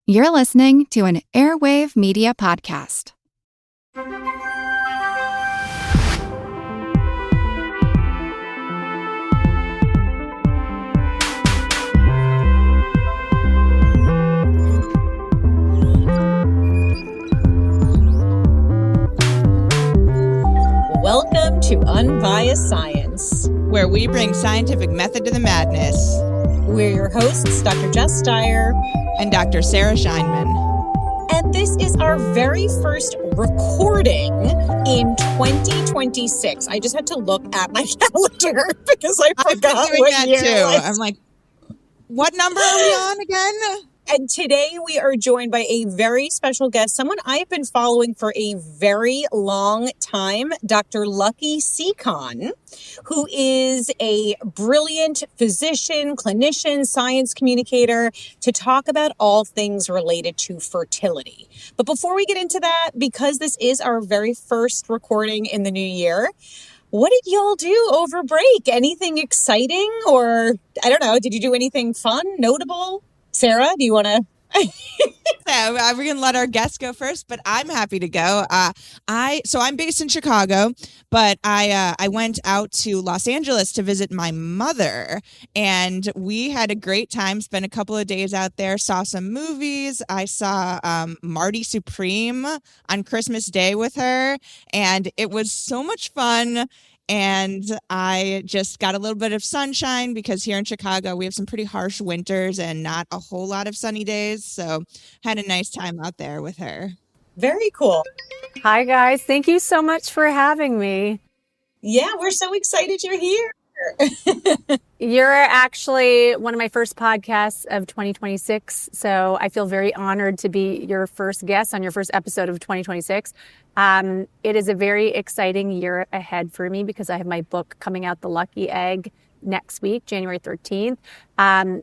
You're listening to an Airwave Media Podcast. Welcome to Unbiased Science, where we bring scientific method to the madness. We're your hosts, Dr. Jess Dyer and Dr. Sarah Scheinman. And this is our very first recording in 2026. I just had to look at my calendar because I forgot what year it was. I'm like, what number are we on again? And today we are joined by a very special guest, someone I've been following for a very long time, Dr. Lucky Sekhon, who is a brilliant physician, clinician, science communicator to talk about all things related to fertility. But before we get into that, because this is our very first recording in the new year, what did y'all do over break? Anything exciting? Or, I don't know, did you do anything fun, notable? Sarah, do you want to? So we're going to let our guests go first, but I'm happy to go. So I'm based in Chicago, but I went out to Los Angeles to visit my mother, and we had a great time. Spent a couple of days out there, saw some movies. I saw Marty Supreme on Christmas Day with her, and it was so much fun. And I just got a little bit of sunshine because here in Chicago, we have some pretty harsh winters and not a whole lot of sunny days. So had a nice time out there with her. Very cool. Hi, guys. Thank you so much for having me. Yeah, we're so excited you're here. You're actually one of my first podcasts of 2026. So I feel very honored to be your first guest on your first episode of 2026. It is a very exciting year ahead for me because I have my book coming out, The Lucky Egg, next week, January 13th.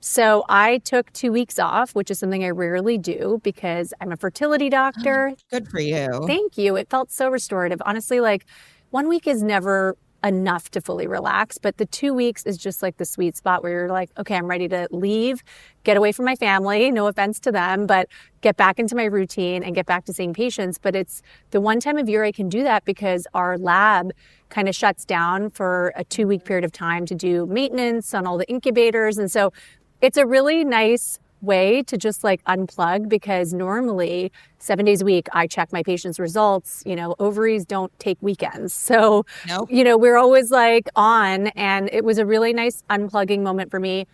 So I took 2 weeks off, which is something I rarely do because I'm a fertility doctor. Good for you. Thank you. It felt so restorative. Honestly, like 1 week is never enough to fully relax, but the 2 weeks is just like the sweet spot where you're like, okay, I'm ready to leave, get away from my family, no offense to them, but get back into my routine and get back to seeing patients. But it's the one time of year I can do that because our lab kind of shuts down for a 2 week period of time to do maintenance on all the incubators. And so it's a really nice way to just like unplug because normally 7 days a week I check my patients' results. You know, ovaries don't take weekends. So, Nope. You know, we're always like on, and it was a really nice unplugging moment for me.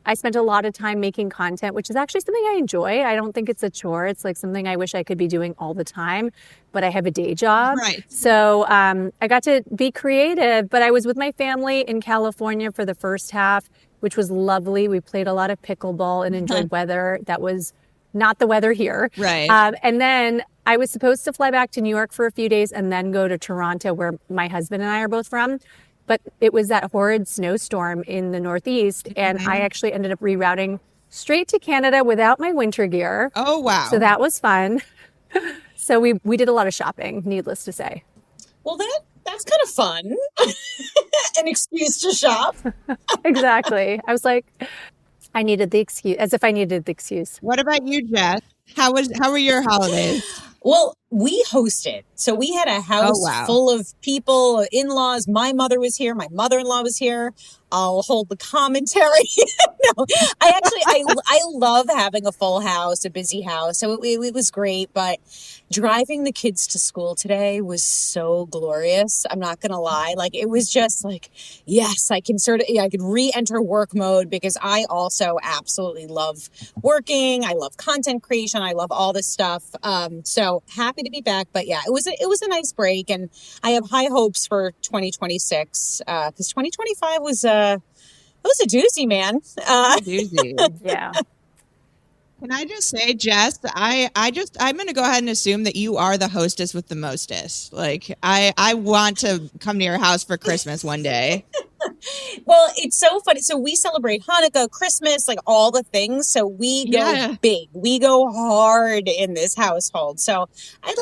I spent a lot of time making content, which is actually something I enjoy. I don't think it's a chore. It's like something I wish I could be doing all the time, but I have a day job. Right. So I got to be creative, but I was with my family in California for the first half, which was lovely. We played a lot of pickleball and enjoyed weather that was not the weather here. Right. And then I was supposed to fly back to New York for a few days and then go to Toronto, where my husband and I are both from. But it was that horrid snowstorm in the Northeast, and I actually ended up rerouting straight to Canada without my winter gear. Oh, wow. So that was fun. So we did a lot of shopping, needless to say. Well, that's kind of fun. An excuse to shop. Exactly. I was like, I needed the excuse, as if I needed the excuse. What about you, Jess? How were your holidays? Well, we hosted. So we had a house full of people, in-laws. My mother was here. My mother-in-law was here. I'll hold the commentary. No, I love having a full house, a busy house. So it was great. But driving the kids to school today was so glorious. I'm not going to lie. Like, it was just like, yes, I could re-enter work mode because I also absolutely love working. I love content creation. I love all this stuff. So happy to be back. But yeah, it was a nice break. And I have high hopes for 2026 because 2025 was it was a doozy, man. A doozy. Yeah. Can I just say, Jess, I'm going to go ahead and assume that you are the hostess with the mostest. Like, I want to come to your house for Christmas one day. Well, it's so funny. So we celebrate Hanukkah, Christmas, like all the things. So we go big. We go hard in this household. So I'd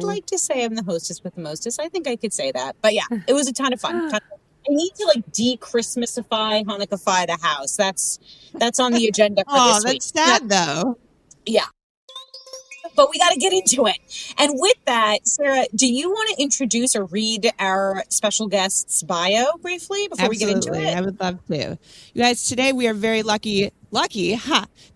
like to say I'm the hostess with the mostest. I think I could say that. But yeah, it was a ton of fun. I need to like de-Christmasify, Hanukkahify the house. That's on the agenda for this week. That's sad though. Yeah. But we got to get into it. And with that, Sarah, do you want to introduce or read our special guest's bio briefly before we get into it? I would love to. You guys, today we are very lucky,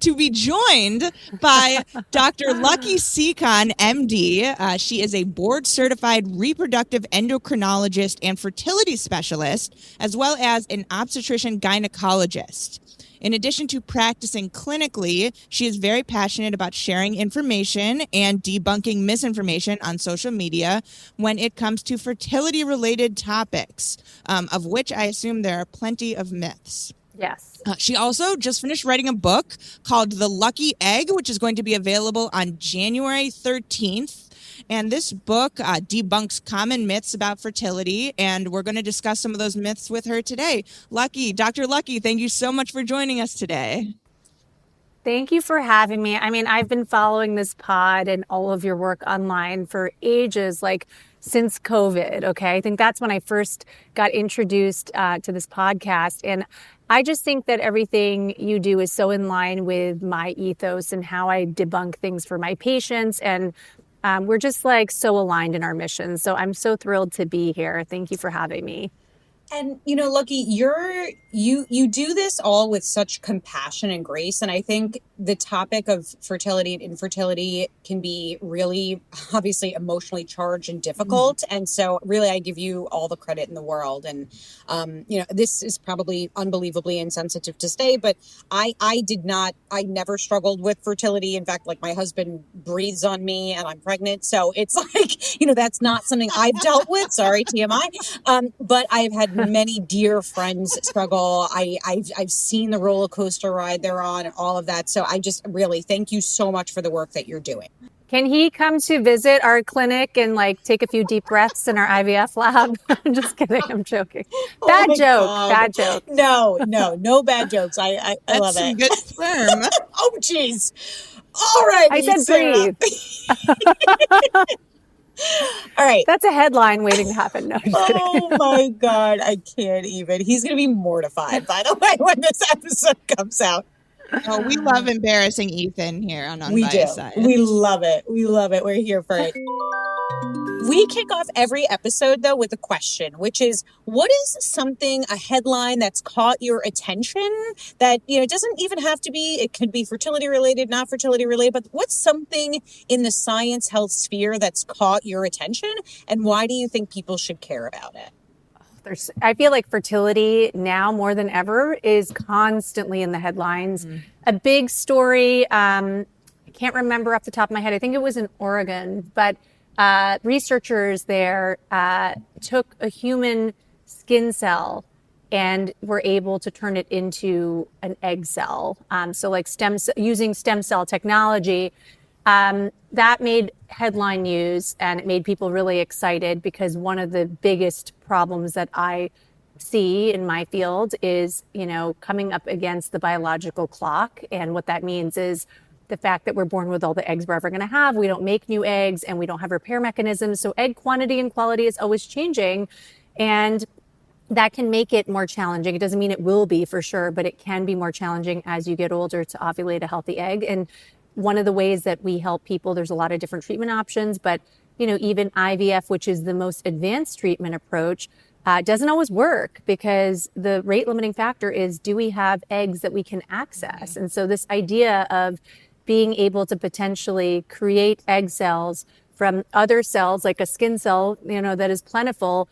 to be joined by Dr. Lucky Sekhon, MD. She is a board-certified reproductive endocrinologist and fertility specialist, as well as an obstetrician gynecologist. In addition to practicing clinically, she is very passionate about sharing information and debunking misinformation on social media when it comes to fertility-related topics, of which I assume there are plenty of myths. Yes. She also just finished writing a book called The Lucky Egg, which is going to be available on January 13th. And this book debunks common myths about fertility, and we're going to discuss some of those myths with her today. Dr. Lucky, thank you so much for joining us today. Thank you for having me. I mean, I've been following this pod and all of your work online for ages, like since COVID, okay? I think that's when I first got introduced to this podcast. And I just think that everything you do is so in line with my ethos and how I debunk things for my patients. And we're just like so aligned in our mission. So I'm so thrilled to be here. Thank you for having me. And, you know, Lucky, you do this all with such compassion and grace. And I think the topic of fertility and infertility can be really, obviously, emotionally charged and difficult. Mm-hmm. And so really, I give you all the credit in the world. And, you know, this is probably unbelievably insensitive to say, but I never struggled with fertility. In fact, like my husband breathes on me and I'm pregnant. So it's like, you know, that's not something I've dealt with. Sorry, TMI. But I've had many dear friends struggle. I've seen the roller coaster ride they're on and all of that. So I just really thank you so much for the work that you're doing. Can he come to visit our clinic and like take a few deep breaths in our IVF lab? I'm just kidding. I'm joking. Bad joke. God. Bad joke. No bad jokes. I love it. That's some good sperm. Oh, geez. All right. I said Sarah. breathe. All right. That's a headline waiting to happen. No, oh my God. I can't even. He's going to be mortified, by the way, when this episode comes out. Oh, we love embarrassing Ethan here on Unbiased Side. We love it. We love it. We're here for it. We kick off every episode, though, with a question, which is, what is something, a headline that's caught your attention that, you know, it doesn't even have to be, it could be fertility related, not fertility related, but what's something in the science health sphere that's caught your attention? And why do you think people should care about it? I feel like fertility now more than ever is constantly in the headlines. Mm. A big story, I can't remember off the top of my head. I think it was in Oregon, but researchers there took a human skin cell and were able to turn it into an egg cell. So like using stem cell technology. That made headline news and it made people really excited because one of the biggest problems that I see in my field is, you know, coming up against the biological clock. And what that means is the fact that we're born with all the eggs we're ever going to have. We don't make new eggs and we don't have repair mechanisms. So egg quantity and quality is always changing. And that can make it more challenging. It doesn't mean it will be for sure, but it can be more challenging as you get older to ovulate a healthy egg. And one of the ways that we help people, there's a lot of different treatment options, but, you know, even IVF, which is the most advanced treatment approach, doesn't always work because the rate limiting factor is, do we have eggs that we can access? And so this idea of being able to potentially create egg cells from other cells, like a skin cell, you know, that is plentiful,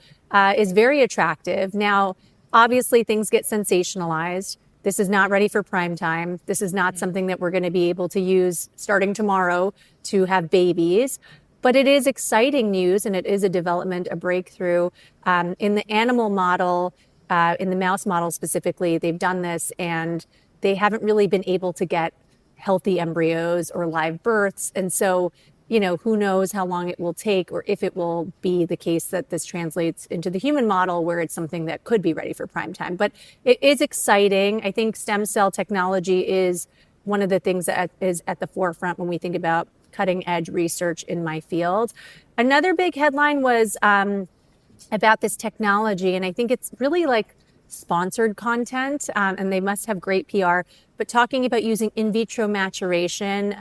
is very attractive. Now, obviously things get sensationalized. This is not ready for prime time. This is not something that we're going to be able to use starting tomorrow to have babies. But it is exciting news, and it is a development, a breakthrough. In the animal model, in the mouse model specifically, they've done this, and they haven't really been able to get healthy embryos or live births. And so, you know, who knows how long it will take or if it will be the case that this translates into the human model where it's something that could be ready for prime time. But it is exciting. I think stem cell technology is one of the things that is at the forefront when we think about cutting edge research in my field. Another big headline was about this technology. And I think it's really like sponsored content, and they must have great PR, but talking about using in vitro maturation,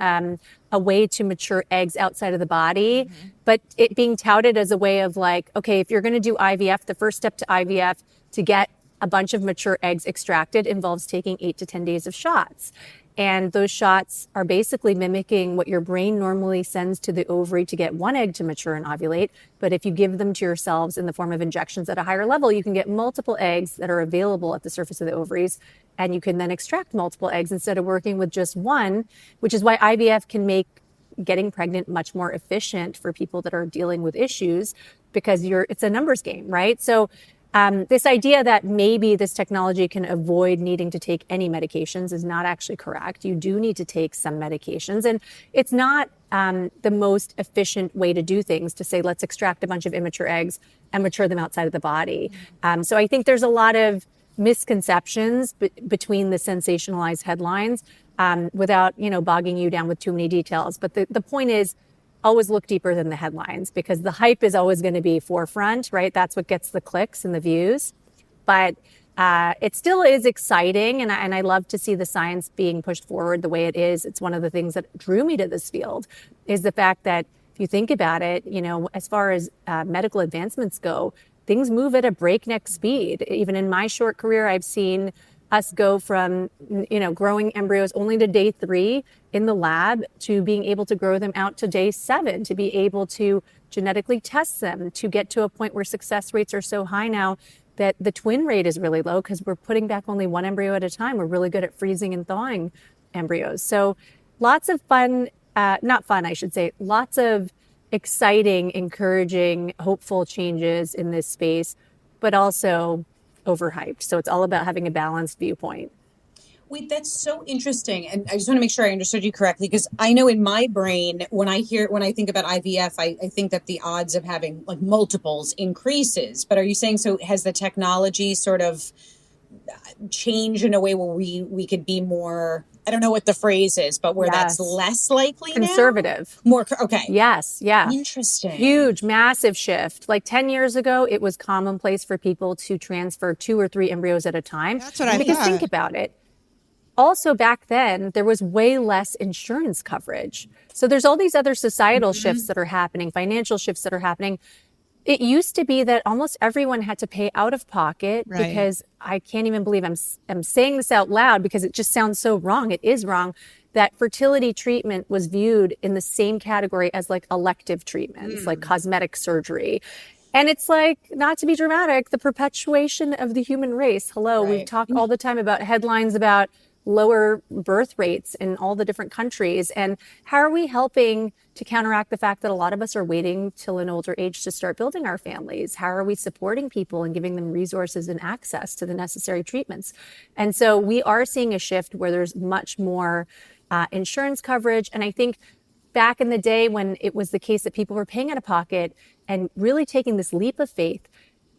a way to mature eggs outside of the body, but it being touted as a way of like, okay, if you're going to do IVF, the first step to IVF to get a bunch of mature eggs extracted involves taking 8 to 10 days of shots. And those shots are basically mimicking what your brain normally sends to the ovary to get one egg to mature and ovulate. But if you give them to yourselves in the form of injections at a higher level, you can get multiple eggs that are available at the surface of the ovaries. And you can then extract multiple eggs instead of working with just one, which is why IVF can make getting pregnant much more efficient for people that are dealing with issues, because it's a numbers game, right? So this idea that maybe this technology can avoid needing to take any medications is not actually correct. You do need to take some medications, and it's not the most efficient way to do things to say, let's extract a bunch of immature eggs and mature them outside of the body. So I think there's a lot of misconceptions between the sensationalized headlines without, bogging you down with too many details. But the point is, always look deeper than the headlines, because the hype is always going to be forefront, right? That's what gets the clicks and the views. But it still is exciting, and I love to see the science being pushed forward the way it is. It's one of the things that drew me to this field, is the fact that if you think about it, as far as medical advancements go, things move at a breakneck speed. Even in my short career, I've seen us go from, growing embryos only to day 3 in the lab to being able to grow them out to day 7, to be able to genetically test them, to get to a point where success rates are so high now that the twin rate is really low because we're putting back only one embryo at a time. We're really good at freezing and thawing embryos. So lots of fun, not fun, I should say, lots of exciting, encouraging, hopeful changes in this space, but also overhyped. So it's all about having a balanced viewpoint. Wait, that's so interesting. And I just want to make sure I understood you correctly, because I know in my brain, when I think about IVF, I think that the odds of having like multiples increases. But are you saying, so has the technology sort of changed in a way where we could be more, I don't know what the phrase is, but where that's less likely conservative now? More, okay. Yes, yeah. Interesting. Huge, massive shift. Like 10 years ago, it was commonplace for people to transfer 2 or 3 embryos at a time. That's what I thought. Because think about it. Also back then, there was way less insurance coverage. So there's all these other societal shifts that are happening, financial shifts that are happening. It used to be that almost everyone had to pay out of pocket, because I can't even believe I'm saying this out loud because it just sounds so wrong. It is wrong that fertility treatment was viewed in the same category as like elective treatments, like cosmetic surgery. And it's like, not to be dramatic, the perpetuation of the human race. Hello, we talk all the time about headlines about lower birth rates in all the different countries. And how are we helping to counteract the fact that a lot of us are waiting till an older age to start building our families? How are we supporting people and giving them resources and access to the necessary treatments? And so we are seeing a shift where there's much more insurance coverage. And I think back in the day when it was the case that people were paying out of pocket and really taking this leap of faith,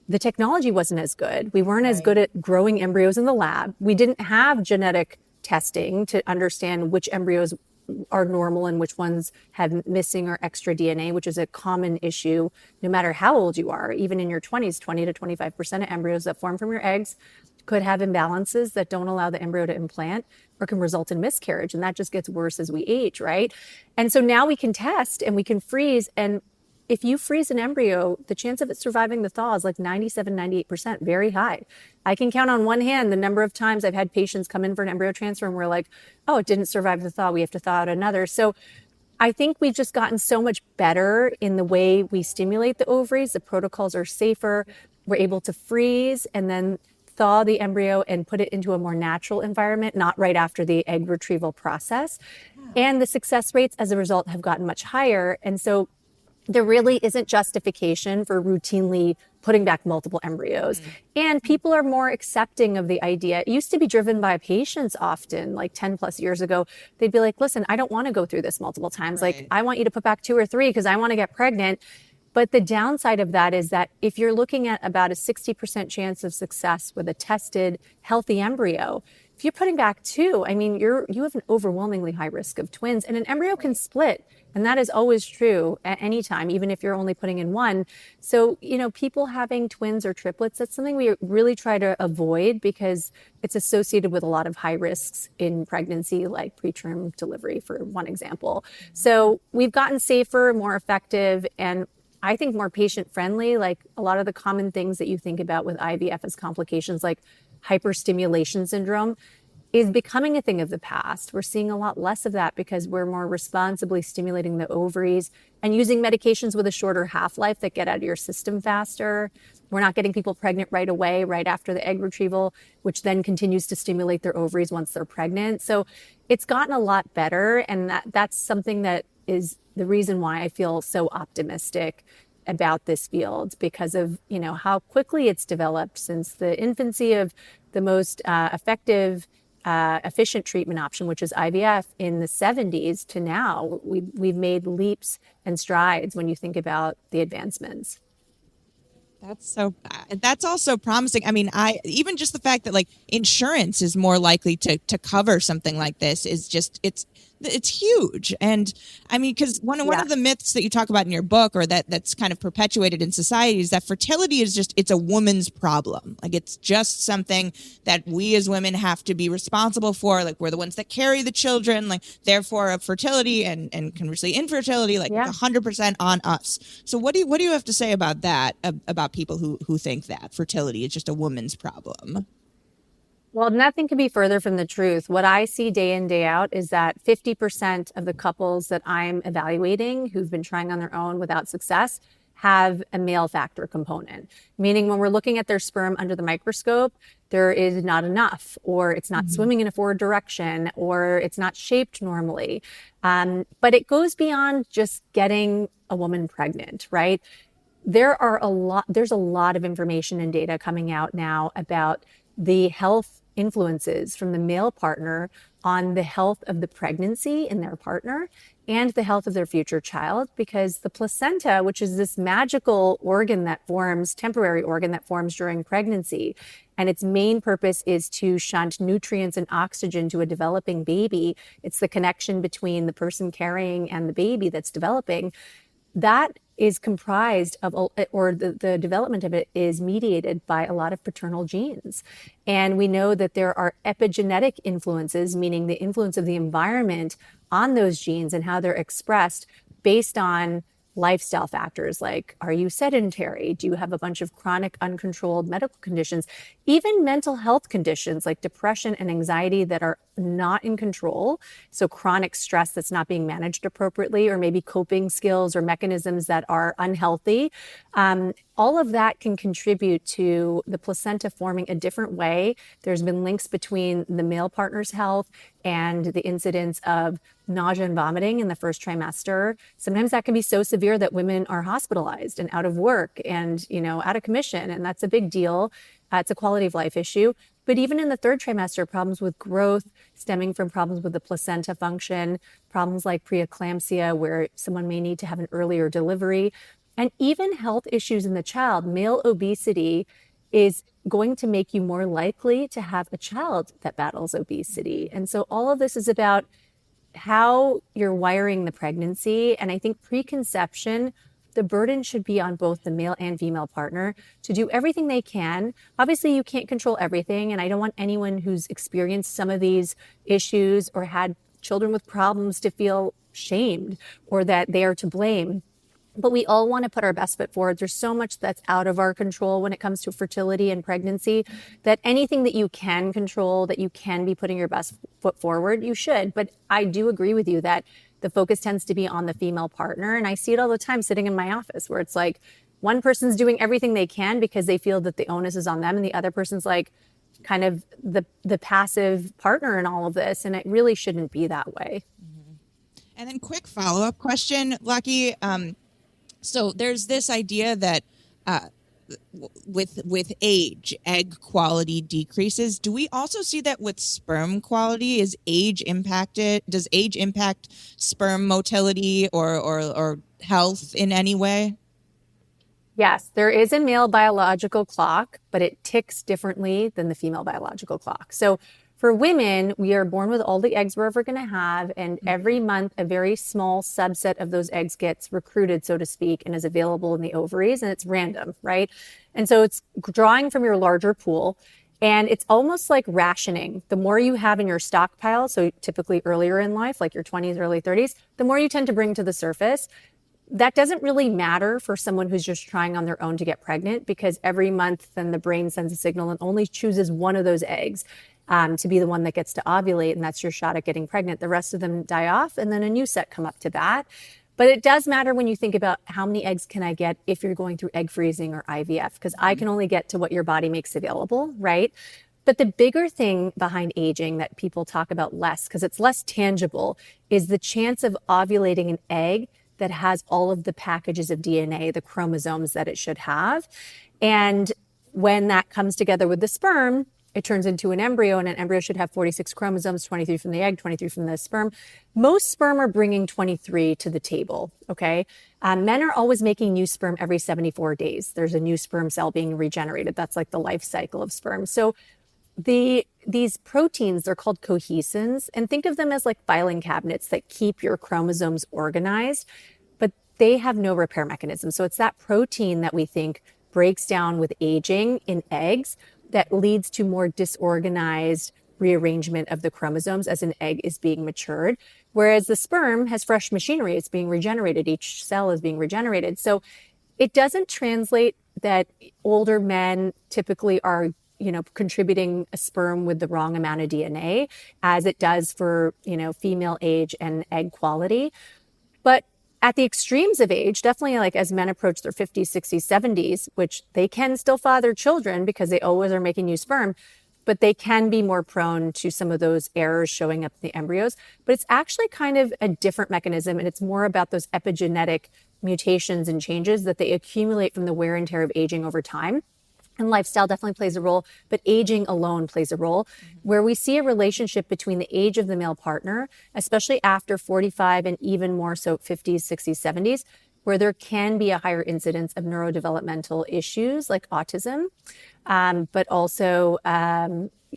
the technology wasn't as good. We weren't as good at growing embryos in the lab. We didn't have genetic testing to understand which embryos are normal and which ones have missing or extra DNA, which is a common issue no matter how old you are. Even in your 20s, 20 to 25% of embryos that form from your eggs could have imbalances that don't allow the embryo to implant or can result in miscarriage. And that just gets worse as we age, right? And so now we can test and we can freeze, and if you freeze an embryo, the chance of it surviving the thaw is like 97, 98%, very high. I can count on one hand the number of times I've had patients come in for an embryo transfer and we're like, oh, it didn't survive the thaw. We have to thaw out another. So I think we've just gotten so much better in the way we stimulate the ovaries. The protocols are safer. We're able to freeze and then thaw the embryo and put it into a more natural environment, not right after the egg retrieval process. And the success rates as a result have gotten much higher. And so there really isn't justification for routinely putting back multiple embryos. And people are more accepting of the idea. It used to be driven by patients often, like 10 plus years ago. They'd be like, listen, I don't want to go through this multiple times. Like, I want you to put back 2 or 3 because I want to get pregnant. But the downside of that is that if you're looking at about a 60% chance of success with a tested healthy embryo, if you're putting back 2, I mean, you have an overwhelmingly high risk of twins, and an embryo can split. And that is always true at any time, even if you're only putting in 1. So, people having twins or triplets, that's something we really try to avoid because it's associated with a lot of high risks in pregnancy, like preterm delivery, for one example. So we've gotten safer, more effective, and I think more patient friendly. Like a lot of the common things that you think about with IVF as complications, like hyperstimulation syndrome, is becoming a thing of the past. We're seeing a lot less of that because we're more responsibly stimulating the ovaries and using medications with a shorter half-life that get out of your system faster. We're not getting people pregnant right away, right after the egg retrieval, which then continues to stimulate their ovaries once they're pregnant. So it's gotten a lot better. And that's something that is the reason why I feel so optimistic about this field, because of, how quickly it's developed since the infancy of the most effective efficient treatment option, which is IVF, in the 70s to now. We've made leaps and strides when you think about the advancements. That's also promising. I mean, even just the fact that like insurance is more likely to cover something like this is just, it's huge. And I mean, because one of the myths that you talk about in your book, or that's kind of perpetuated in society, is that fertility is it's a woman's problem. Like it's just something that we as women have to be responsible for. Like we're the ones that carry the children, like therefore fertility and conversely infertility, like 100% on us. So what do you have to say about that, about people who think that fertility is just a woman's problem? Well, nothing could be further from the truth. What I see day in, day out is that 50% of the couples that I'm evaluating who've been trying on their own without success have a male factor component, meaning when we're looking at their sperm under the microscope, there is not enough, or it's not swimming in a forward direction, or it's not shaped normally. But it goes beyond just getting a woman pregnant, right? There's a lot of information and data coming out now about the health influences from the male partner on the health of the pregnancy in their partner and the health of their future child, because the placenta, which is this magical temporary organ that forms during pregnancy, and its main purpose is to shunt nutrients and oxygen to a developing baby. It's the connection between the person carrying and the baby that's developing. That is comprised of, or the development of it is mediated by a lot of paternal genes. And we know that there are epigenetic influences, meaning the influence of the environment on those genes and how they're expressed based on lifestyle factors like, are you sedentary? Do you have a bunch of chronic uncontrolled medical conditions? Even mental health conditions like depression and anxiety that are not in control. So chronic stress that's not being managed appropriately, or maybe coping skills or mechanisms that are unhealthy. All of that can contribute to the placenta forming a different way. There's been links between the male partner's health and the incidence of nausea and vomiting in the first trimester. Sometimes that can be so severe that women are hospitalized and out of work and, out of commission. And that's a big deal. It's a quality of life issue. But even in the third trimester, problems with growth stemming from problems with the placenta function, problems like preeclampsia, where someone may need to have an earlier delivery, and even health issues in the child. Male obesity is going to make you more likely to have a child that battles obesity. And so all of this is about how you're wiring the pregnancy. And I think preconception, the burden should be on both the male and female partner to do everything they can. Obviously, you can't control everything. And I don't want anyone who's experienced some of these issues or had children with problems to feel shamed or that they are to blame. But we all want to put our best foot forward. There's so much that's out of our control when it comes to fertility and pregnancy, that anything that you can control, that you can be putting your best foot forward, you should. But I do agree with you that the focus tends to be on the female partner. And I see it all the time sitting in my office where it's like one person's doing everything they can because they feel that the onus is on them, and the other person's like kind of the passive partner in all of this. And it really shouldn't be that way. Mm-hmm. And then quick follow-up question, Lucky. So there's this idea that with age, egg quality decreases. Do we also see that with sperm quality? Does age impact sperm motility or health in any way? Yes, there is a male biological clock, but it ticks differently than the female biological clock. So For women, we are born with all the eggs we're ever going to have. And every month, a very small subset of those eggs gets recruited, so to speak, and is available in the ovaries. And it's random, right? And so it's drawing from your larger pool. And it's almost like rationing. The more you have in your stockpile, so typically earlier in life, like your 20s, early 30s, the more you tend to bring to the surface. That doesn't really matter for someone who's just trying on their own to get pregnant, because every month then the brain sends a signal and only chooses one of those eggs to be the one that gets to ovulate, and that's your shot at getting pregnant. The rest of them die off, and then a new set come up to bat. But it does matter when you think about how many eggs can I get if you're going through egg freezing or IVF, because I can only get to what your body makes available, right? But the bigger thing behind aging that people talk about less, because it's less tangible, is the chance of ovulating an egg that has all of the packages of DNA, the chromosomes that it should have. And when that comes together with the sperm, it turns into an embryo, and an embryo should have 46 chromosomes, 23 from the egg, 23 from the sperm. Most sperm are bringing 23 to the table, okay? Men are always making new sperm every 74 days. There's a new sperm cell being regenerated. That's like the life cycle of sperm. So these proteins, they're called cohesins, and think of them as like filing cabinets that keep your chromosomes organized, but they have no repair mechanism. So it's that protein that we think breaks down with aging in eggs that leads to more disorganized rearrangement of the chromosomes as an egg is being matured. Whereas the sperm has fresh machinery, it's being regenerated, each cell is being regenerated. So it doesn't translate that older men typically are contributing a sperm with the wrong amount of DNA as it does for, female age and egg quality. But at the extremes of age, definitely like as men approach their 50s, 60s, 70s, which they can still father children because they always are making new sperm, but they can be more prone to some of those errors showing up in the embryos. But it's actually kind of a different mechanism, and it's more about those epigenetic mutations and changes that they accumulate from the wear and tear of aging over time. And lifestyle definitely plays a role, but aging alone plays a role, where we see a relationship between the age of the male partner, especially after 45 and even more so 50s, 60s, 70s, where there can be a higher incidence of neurodevelopmental issues like autism, but also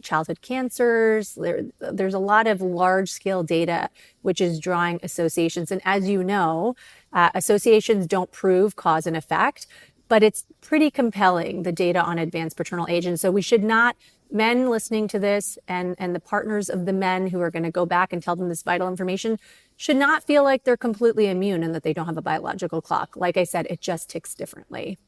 childhood cancers. There's a lot of large scale data which is drawing associations. And as you know, associations don't prove cause and effect, but it's pretty compelling, the data on advanced paternal age. And so we should not, men listening to this and the partners of the men who are going to go back and tell them this vital information should not feel like they're completely immune and that they don't have a biological clock. Like I said, it just ticks differently.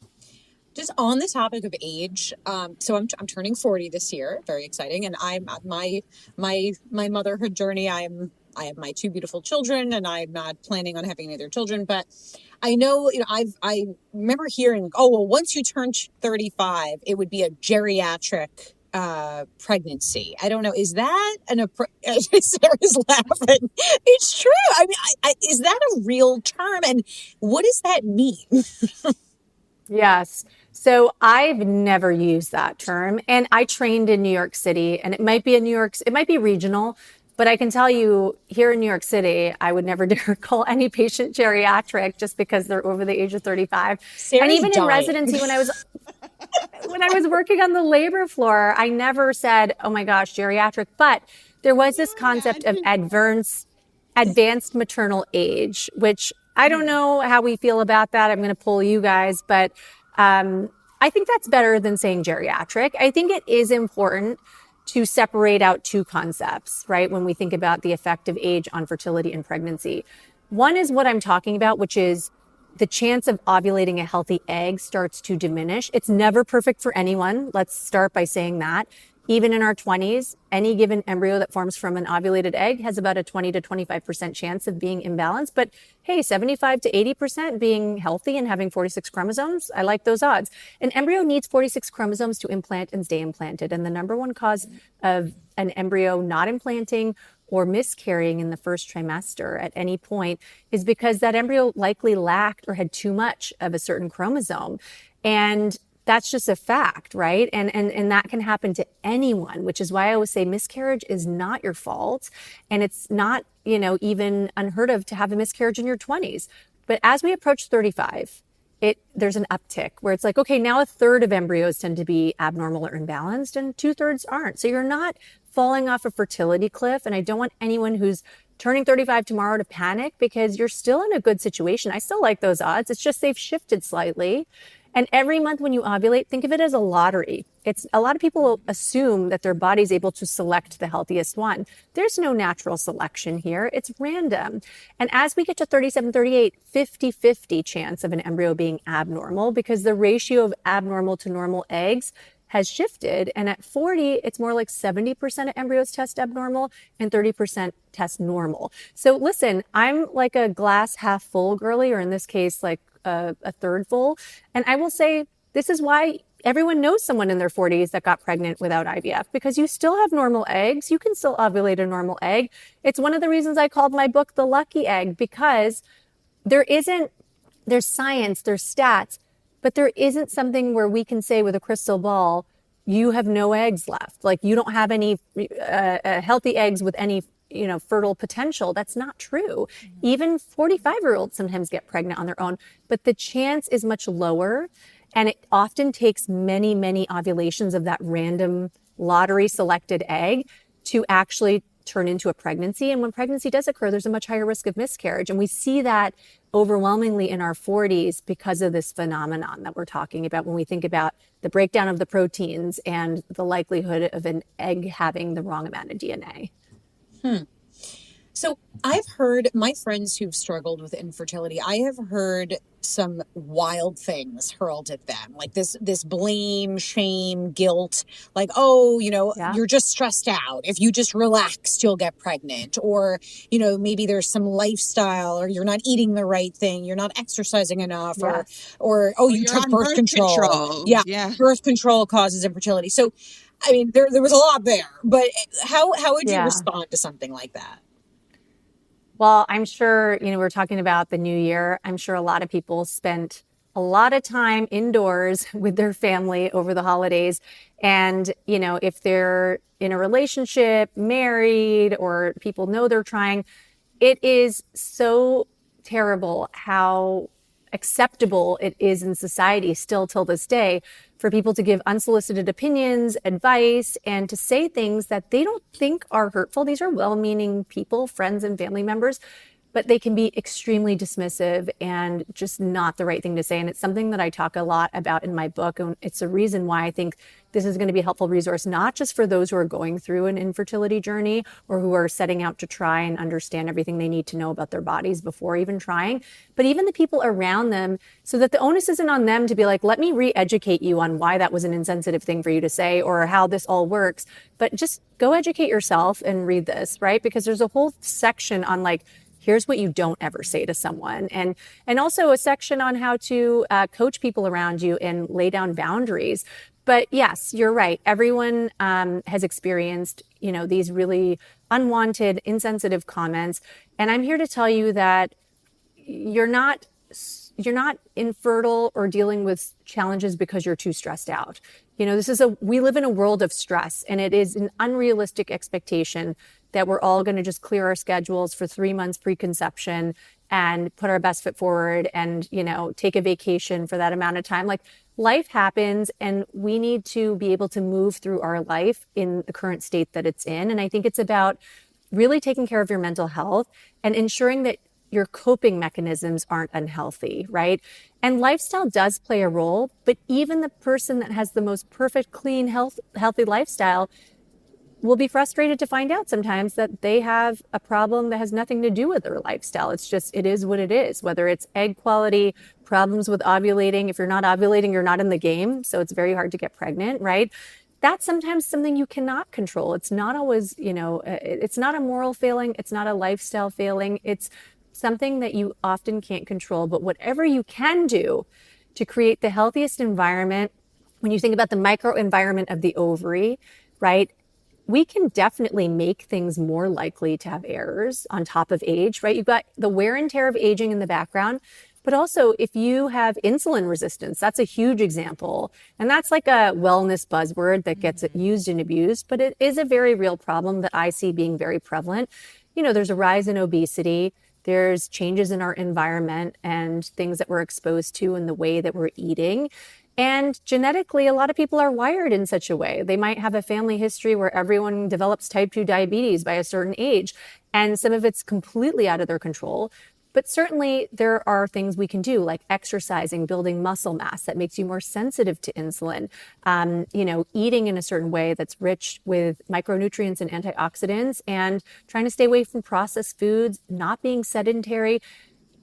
Just on the topic of age, so I'm turning 40 this year, very exciting, and I'm my motherhood journey. I have my two beautiful children, and I'm not planning on having any other children. But I know, I remember hearing, oh well, once you turn 35, it would be a geriatric pregnancy. I don't know. Is that Sarah's laughing. It's true. I mean, is that a real term? And what does that mean? Yes. So I've never used that term, and I trained in New York City, and it might be it might be regional, but I can tell you here in New York City, I would never dare call any patient geriatric just because they're over the age of 35. Sarah's and even dying. In residency, when I was working on the labor floor, I never said, oh my gosh, geriatric, but there was this concept of advanced maternal age, which I don't know how we feel about that. I'm going to pull you guys, but I think that's better than saying geriatric. I think it is important to separate out two concepts, right? When we think about the effect of age on fertility and pregnancy. One is what I'm talking about, which is the chance of ovulating a healthy egg starts to diminish. It's never perfect for anyone. Let's start by saying that. Even in our 20s, any given embryo that forms from an ovulated egg has about a 20 to 25% chance of being imbalanced. But hey, 75 to 80% being healthy and having 46 chromosomes, I like those odds. An embryo needs 46 chromosomes to implant and stay implanted. And the number one cause of an embryo not implanting or miscarrying in the first trimester at any point is because that embryo likely lacked or had too much of a certain chromosome. And that's just a fact, right? And that can happen to anyone, which is why I always say miscarriage is not your fault. And it's not, even unheard of to have a miscarriage in your 20s. But as we approach 35, there's an uptick where it's like, okay, now a third of embryos tend to be abnormal or imbalanced and 2/3 aren't. So you're not falling off a fertility cliff. And I don't want anyone who's turning 35 tomorrow to panic, because you're still in a good situation. I still like those odds. It's just they've shifted slightly. And every month when you ovulate, think of it as a lottery. It's a lot of people assume that their body's able to select the healthiest one. There's no natural selection here. It's random. And as we get to 37, 38, 50-50 chance of an embryo being abnormal, because the ratio of abnormal to normal eggs has shifted. And at 40, it's more like 70% of embryos test abnormal and 30% test normal. So listen, I'm like a glass half full girly, or in this case, like a third full. And I will say, this is why everyone knows someone in their 40s that got pregnant without IVF, because you still have normal eggs. You can still ovulate a normal egg. It's one of the reasons I called my book The Lucky Egg, because there's science, there's stats, but there isn't something where we can say with a crystal ball, you have no eggs left. Like you don't have any healthy eggs with any fertile potential. That's not true. Even 45-year-olds sometimes get pregnant on their own, but the chance is much lower. And it often takes many, many ovulations of that random lottery selected egg to actually turn into a pregnancy. And when pregnancy does occur, there's a much higher risk of miscarriage. And we see that overwhelmingly in our 40s because of this phenomenon that we're talking about when we think about the breakdown of the proteins and the likelihood of an egg having the wrong amount of DNA. So I've heard my friends who've struggled with infertility, I have heard some wild things hurled at them, like this blame, shame, guilt, like, you're just stressed out. If you just relax, you'll get pregnant. Or, maybe there's some lifestyle, or you're not eating the right thing. You're not exercising enough, or you took birth control. Yeah. Birth control causes infertility. So, I mean, there was a lot there, but how would you respond to something like that? Well, I'm sure, we're talking about the new year. I'm sure a lot of people spent a lot of time indoors with their family over the holidays. And, if they're in a relationship, married, or people know they're trying, it is so terrible how acceptable it is in society still till this day for people to give unsolicited opinions, advice, and to say things that they don't think are hurtful. These are well-meaning people, friends and family members, but they can be extremely dismissive and just not the right thing to say. And it's something that I talk a lot about in my book. And it's a reason why I think this is going to be a helpful resource, not just for those who are going through an infertility journey or who are setting out to try and understand everything they need to know about their bodies before even trying, but even the people around them, so that the onus isn't on them to be like, let me re-educate you on why that was an insensitive thing for you to say or how this all works. But just go educate yourself and read this, right? Because there's a whole section on like, here's what you don't ever say to someone. And also a section on how to coach people around you and lay down boundaries. But yes, you're right. Everyone has experienced, these really unwanted, insensitive comments. And I'm here to tell you that you're not infertile or dealing with challenges because you're too stressed out. We live in a world of stress, and it is an unrealistic expectation that we're all going to just clear our schedules for 3 months preconception and put our best foot forward and, take a vacation for that amount of time. Like, life happens, and we need to be able to move through our life in the current state that it's in. And I think it's about really taking care of your mental health and ensuring that your coping mechanisms aren't unhealthy, right? And lifestyle does play a role, but even the person that has the most perfect, clean, healthy lifestyle will be frustrated to find out sometimes that they have a problem that has nothing to do with their lifestyle. It's just, it is what it is, whether it's egg quality, problems with ovulating. If you're not ovulating, you're not in the game. So it's very hard to get pregnant, right? That's sometimes something you cannot control. It's not always, it's not a moral failing. It's not a lifestyle failing. It's something that you often can't control. But whatever you can do to create the healthiest environment, when you think about the microenvironment of the ovary, right? We can definitely make things more likely to have errors on top of age, right? You've got the wear and tear of aging in the background, but also if you have insulin resistance, that's a huge example. And that's like a wellness buzzword that gets used and abused, but it is a very real problem that I see being very prevalent. There's a rise in obesity. There's changes in our environment and things that we're exposed to and the way that we're eating. And genetically, a lot of people are wired in such a way. They might have a family history where everyone develops type 2 diabetes by a certain age, and some of it's completely out of their control. But certainly there are things we can do, like exercising, building muscle mass that makes you more sensitive to insulin, eating in a certain way that's rich with micronutrients and antioxidants, and trying to stay away from processed foods, not being sedentary.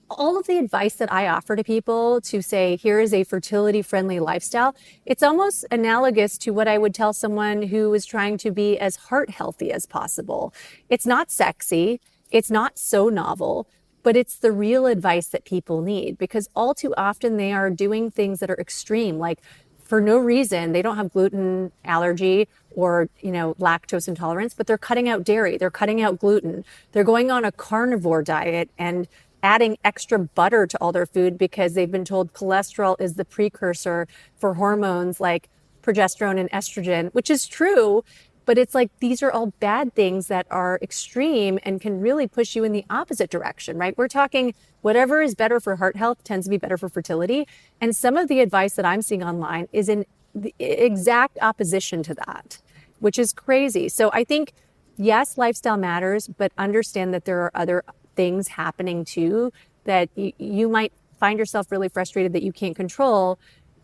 All of the advice that I offer to people to say, here is a fertility friendly lifestyle, it's almost analogous to what I would tell someone who is trying to be as heart healthy as possible. It's not sexy. It's not so novel, but it's the real advice that people need, because all too often they are doing things that are extreme, like for no reason. They don't have gluten allergy or, lactose intolerance, but they're cutting out dairy. They're cutting out gluten. They're going on a carnivore diet and adding extra butter to all their food because they've been told cholesterol is the precursor for hormones like progesterone and estrogen, which is true. But it's like, these are all bad things that are extreme and can really push you in the opposite direction, right? We're talking whatever is better for heart health tends to be better for fertility. And some of the advice that I'm seeing online is in the exact opposition to that, which is crazy. So I think, yes, lifestyle matters, but understand that there are other things happening too that you might find yourself really frustrated that you can't control.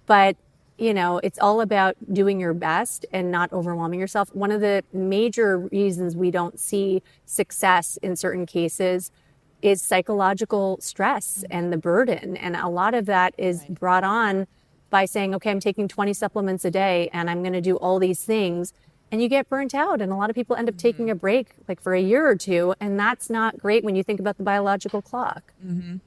But it's all about doing your best and not overwhelming yourself. One of the major reasons we don't see success in certain cases is psychological stress and the burden. And a lot of that is brought on by saying, okay, I'm taking 20 supplements a day and I'm going to do all these things. And you get burnt out. And a lot of people end up taking a break like for a year or two. And that's not great when you think about the biological clock. Mm-hmm.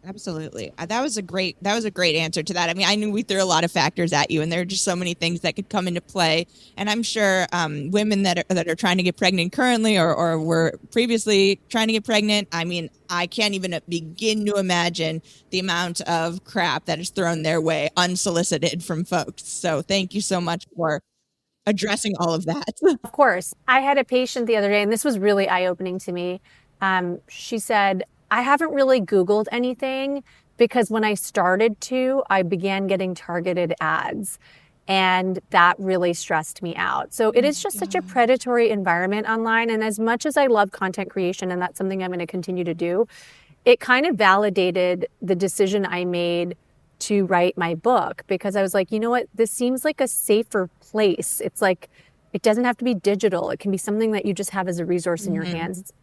Absolutely. That was a great answer to that. I mean, I knew we threw a lot of factors at you, and there are just so many things that could come into play. And I'm sure women that are trying to get pregnant currently or were previously trying to get pregnant, I mean, I can't even begin to imagine the amount of crap that is thrown their way unsolicited from folks. So thank you so much for addressing all of that. Of course. I had a patient the other day, and this was really eye-opening to me. She said, I haven't really Googled anything because when I started to, I began getting targeted ads, and that really stressed me out. So it is just such a predatory environment online. And as much as I love content creation, and that's something I'm going to continue to do, it kind of validated the decision I made to write my book, because I was like, you know what, this seems like a safer place. It's like, it doesn't have to be digital. It can be something that you just have as a resource in your hands.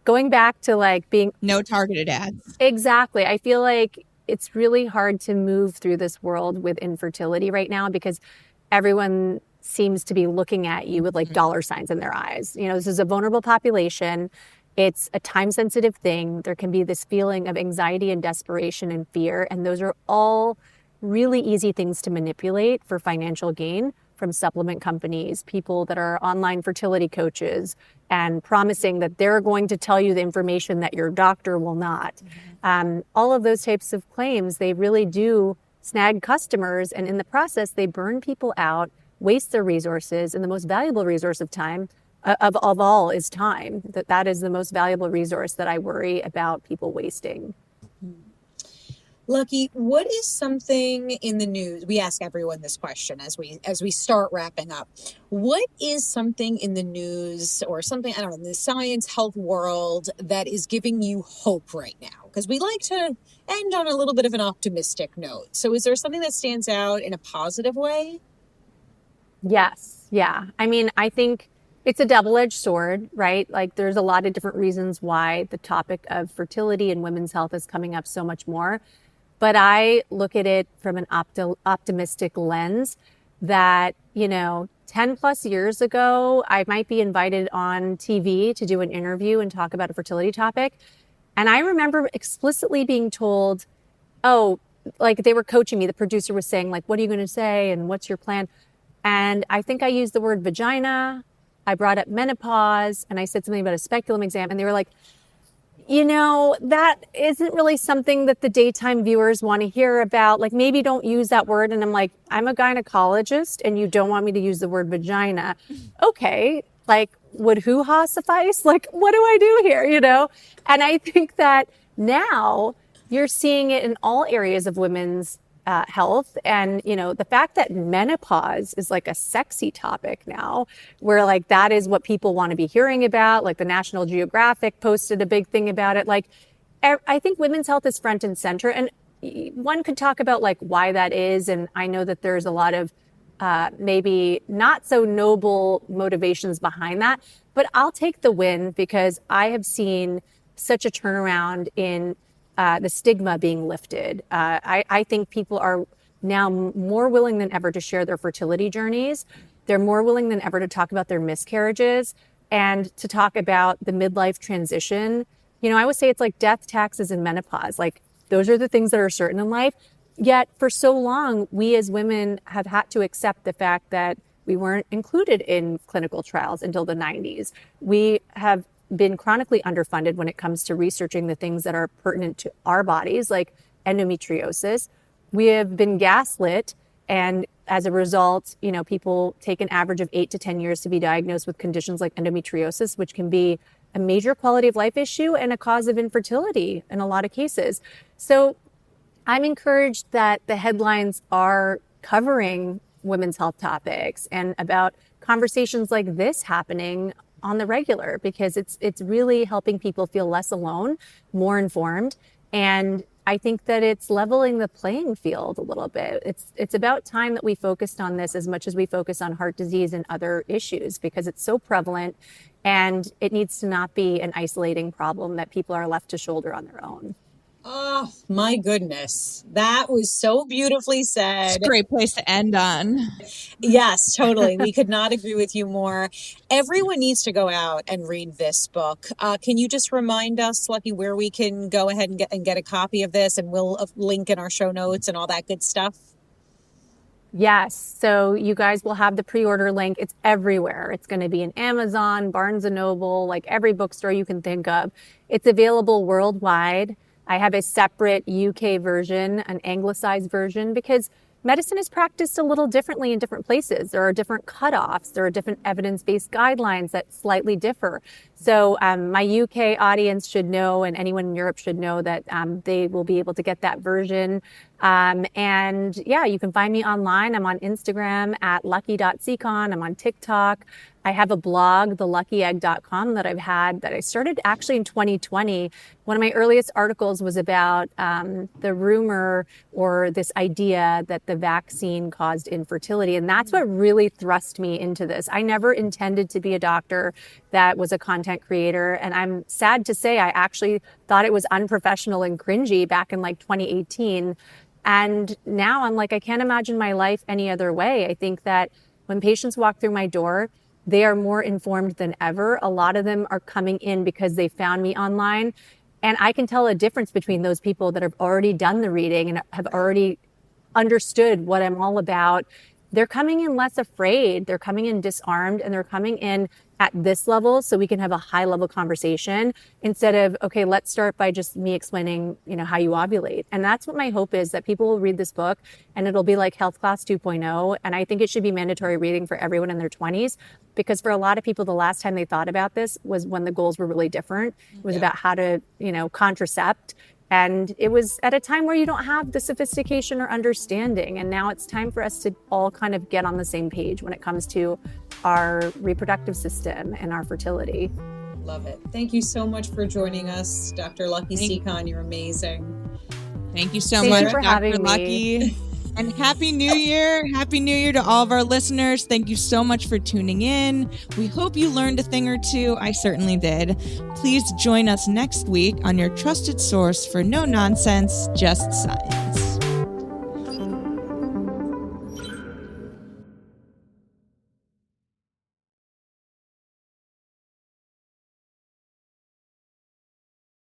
Going back to like being no targeted ads. Exactly. I feel like it's really hard to move through this world with infertility right now because everyone seems to be looking at you with like dollar signs in their eyes. This is a vulnerable population. It's a time-sensitive thing. There can be this feeling of anxiety and desperation and fear. And those are all really easy things to manipulate for financial gain from supplement companies, people that are online fertility coaches, and promising that they're going to tell you the information that your doctor will not. All of those types of claims, they really do snag customers. And in the process, they burn people out, waste their resources, and the most valuable resource of time of all is time. That is the most valuable resource that I worry about people wasting. Lucky, what is something in the news? We ask everyone this question as we start wrapping up. What is something in the news or something, I don't know, in the science health world that is giving you hope right now? Because we like to end on a little bit of an optimistic note. So is there something that stands out in a positive way? Yes. Yeah. I mean, I think it's a double-edged sword, right? Like there's a lot of different reasons why the topic of fertility and women's health is coming up so much more. But I look at it from an optimistic lens that, 10 plus years ago, I might be invited on TV to do an interview and talk about a fertility topic. And I remember explicitly being told, like they were coaching me. The producer was saying, like, what are you going to say? And what's your plan? And I think I used the word vagina. I brought up menopause and I said something about a speculum exam. And they were like, that isn't really something that the daytime viewers want to hear about. Like, maybe don't use that word. And I'm like, I'm a gynecologist and you don't want me to use the word vagina. Okay. Like, would hoo-ha suffice? Like, what do I do here? And I think that now you're seeing it in all areas of women's health. And, the fact that menopause is like a sexy topic now, where like that is what people want to be hearing about. Like the National Geographic posted a big thing about it. Like, I think women's health is front and center. And one could talk about like why that is. And I know that there's a lot of maybe not so noble motivations behind that, but I'll take the win because I have seen such a turnaround in the stigma being lifted. I think people are now more willing than ever to share their fertility journeys. They're more willing than ever to talk about their miscarriages and to talk about the midlife transition. I would say it's like death, taxes, and menopause. Like those are the things that are certain in life. Yet for so long, we as women have had to accept the fact that we weren't included in clinical trials until the 90s. We have been chronically underfunded when it comes to researching the things that are pertinent to our bodies, like endometriosis. We have been gaslit, and as a result, people take an average of 8 to 10 years to be diagnosed with conditions like endometriosis, which can be a major quality of life issue and a cause of infertility in a lot of cases. So I'm encouraged that the headlines are covering women's health topics and about conversations like this happening on the regular, because it's really helping people feel less alone, more informed. And I think that it's leveling the playing field a little bit. It's about time that we focused on this as much as we focus on heart disease and other issues, because it's so prevalent and it needs to not be an isolating problem that people are left to shoulder on their own. Oh, my goodness. That was so beautifully said. It's a great place to end on. Yes, totally. We could not agree with you more. Everyone needs to go out and read this book. Can you just remind us, Lucky, where we can go ahead and get a copy of this, and we'll link in our show notes and all that good stuff? Yes. So you guys will have the pre-order link. It's everywhere. It's going to be in Amazon, Barnes & Noble, like every bookstore you can think of. It's available worldwide. I have a separate UK version, an anglicized version, because medicine is practiced a little differently in different places. There are different cutoffs. There are different evidence-based guidelines that slightly differ. So my UK audience should know, and anyone in Europe should know, that they will be able to get that version. And yeah, you can find me online. I'm on Instagram at lucky.sekhon. I'm on TikTok. I have a blog, theluckyegg.com, that I started actually in 2020. One of my earliest articles was about the rumor or this idea that the vaccine caused infertility. And that's what really thrust me into this. I never intended to be a doctor that was a content creator. And I'm sad to say I actually thought it was unprofessional and cringy back in like 2018. And now I'm like, I can't imagine my life any other way. I think that when patients walk through my door, they are more informed than ever. A lot of them are coming in because they found me online. And I can tell a difference between those people that have already done the reading and have already understood what I'm all about. They're coming in less afraid. They're coming in disarmed, and they're coming in at this level so we can have a high level conversation instead of, okay, let's start by just me explaining, how you ovulate. And that's what my hope is, that people will read this book and it'll be like Health Class 2.0. And I think it should be mandatory reading for everyone in their 20s, because for a lot of people, the last time they thought about this was when the goals were really different. It was about how to, contracept. And it was at a time where you don't have the sophistication or understanding. And now it's time for us to all kind of get on the same page when it comes to our reproductive system and our fertility. Love it. Thank you so much for joining us, Dr. Lucky Sekhon. You're amazing. Thank you so Thank much, you for Dr. having Lucky. me. And Happy New Year. Happy New Year to all of our listeners. Thank you so much for tuning in. We hope you learned a thing or two. I certainly did. Please join us next week on your trusted source for no nonsense, just science.